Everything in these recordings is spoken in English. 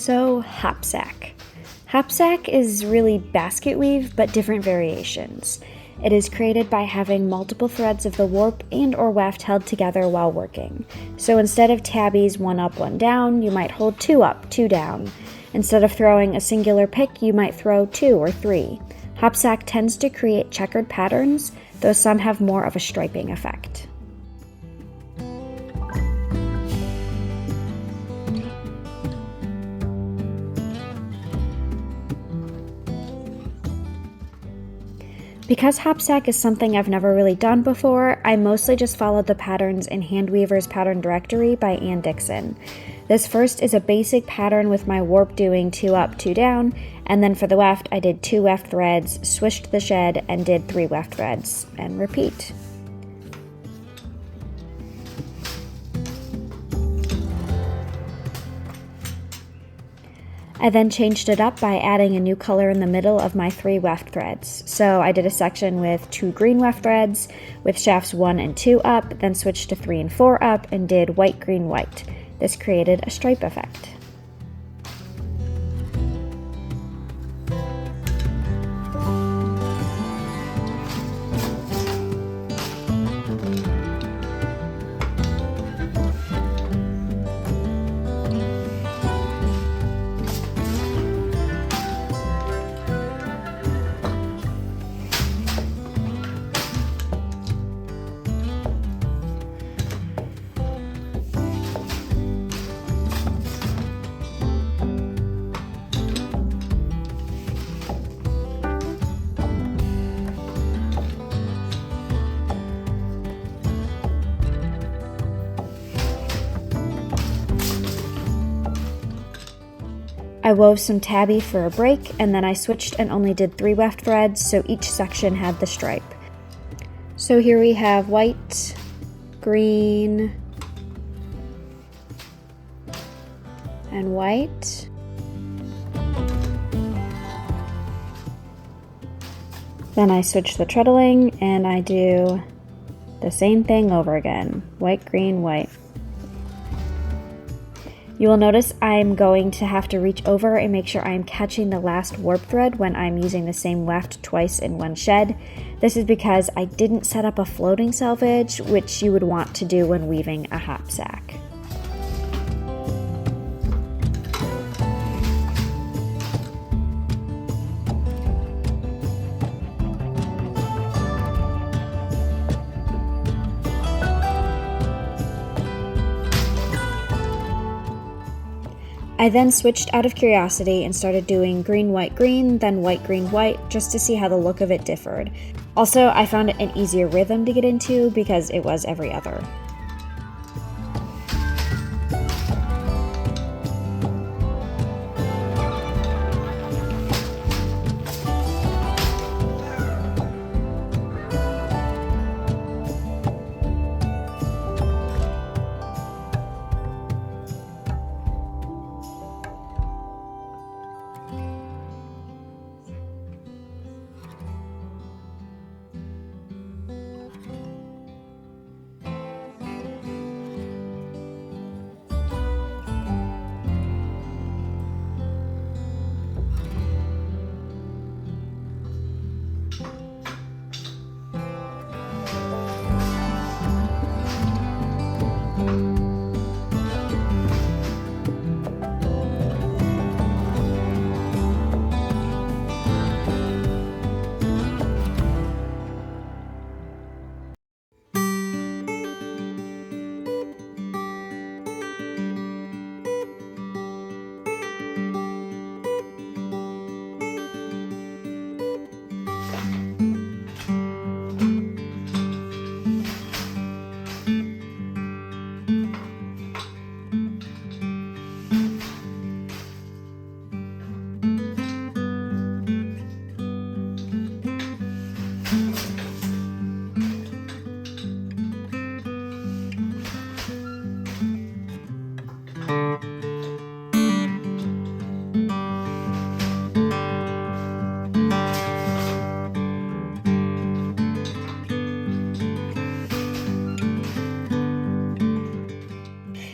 So, Hopsack. Hopsack is really basket weave, but different variations. It is created by having multiple threads of the warp and or weft held together while working. So instead of tabbies 1 up, 1 down, you might hold 2 up, 2 down. Instead of throwing a singular pick, you might throw 2 or 3. Hopsack tends to create checkered patterns, though some have more of a striping effect. Because Hopsack is something I've never really done before, I mostly just followed the patterns in Handweaver's Pattern Directory by Ann Dixon. This first is a basic pattern with my warp doing 2 up, 2 down, and then for the weft I did 2 weft threads, swished the shed, and did 3 weft threads, and repeat. I then changed it up by adding a new color in the middle of my 3 weft threads. So I did a section with 2 green weft threads with shafts 1 and 2 up, then switched to 3 and 4 up and did white, green, white. This created a stripe effect. I wove some tabby for a break, and then I switched and only did 3 weft threads, so each section had the stripe. So here we have white, green, and white. Then I switch the treadling and I do the same thing over again. White, green, white. You will notice I'm going to have to reach over and make sure I'm catching the last warp thread when I'm using the same weft twice in one shed. This is because I didn't set up a floating selvage, which you would want to do when weaving a Hopsack. I then switched out of curiosity and started doing green, white, green, then white, green, white, just to see how the look of it differed. Also, I found it an easier rhythm to get into because it was every other.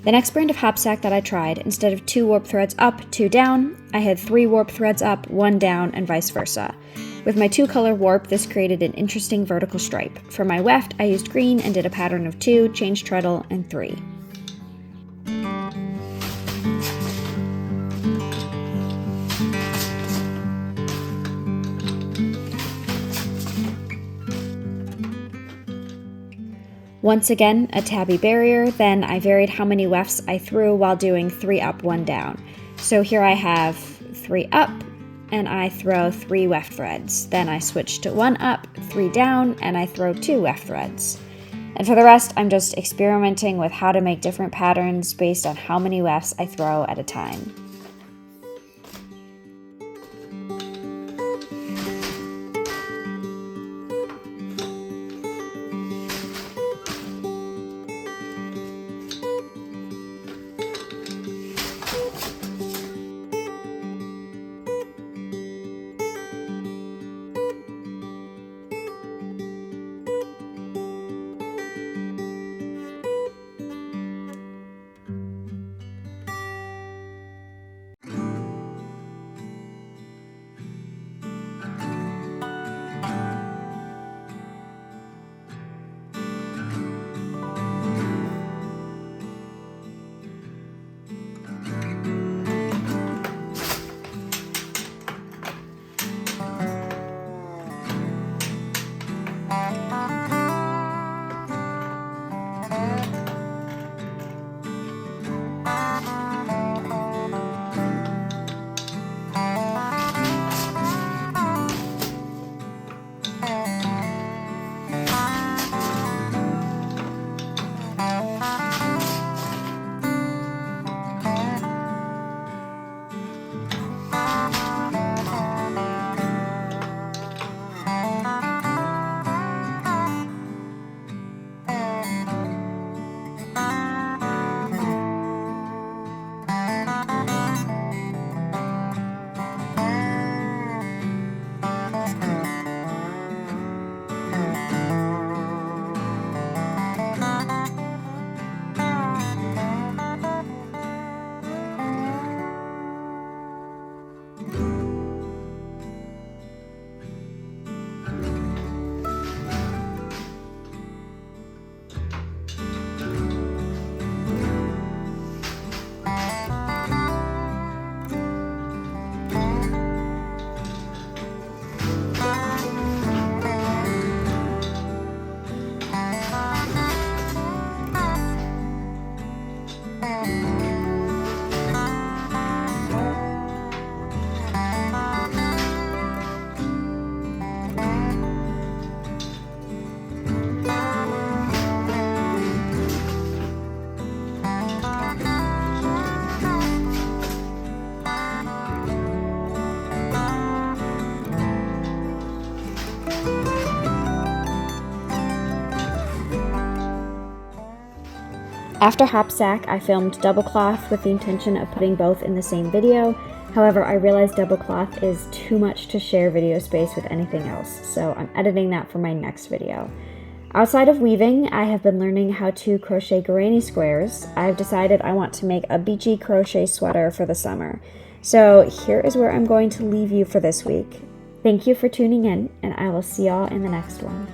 The next brand of Hopsack that I tried, instead of 2 warp threads up, 2 down, I had 3 warp threads up, 1 down, and vice versa. With my 2-color warp, this created an interesting vertical stripe. For my weft, I used green and did a pattern of 2, chain treadle, and 3. Once again, a tabby barrier, then I varied how many wefts I threw while doing 3 up, 1 down. So here I have 3 up, and I throw 3 weft threads. Then I switch to 1 up, 3 down, and I throw 2 weft threads. And for the rest, I'm just experimenting with how to make different patterns based on how many wefts I throw at a time. After Hopsack, I filmed double cloth with the intention of putting both in the same video. However, I realized double cloth is too much to share video space with anything else, so I'm editing that for my next video. Outside of weaving, I have been learning how to crochet granny squares. I've decided I want to make a beachy crochet sweater for the summer. So here is where I'm going to leave you for this week. Thank you for tuning in, and I will see y'all in the next one.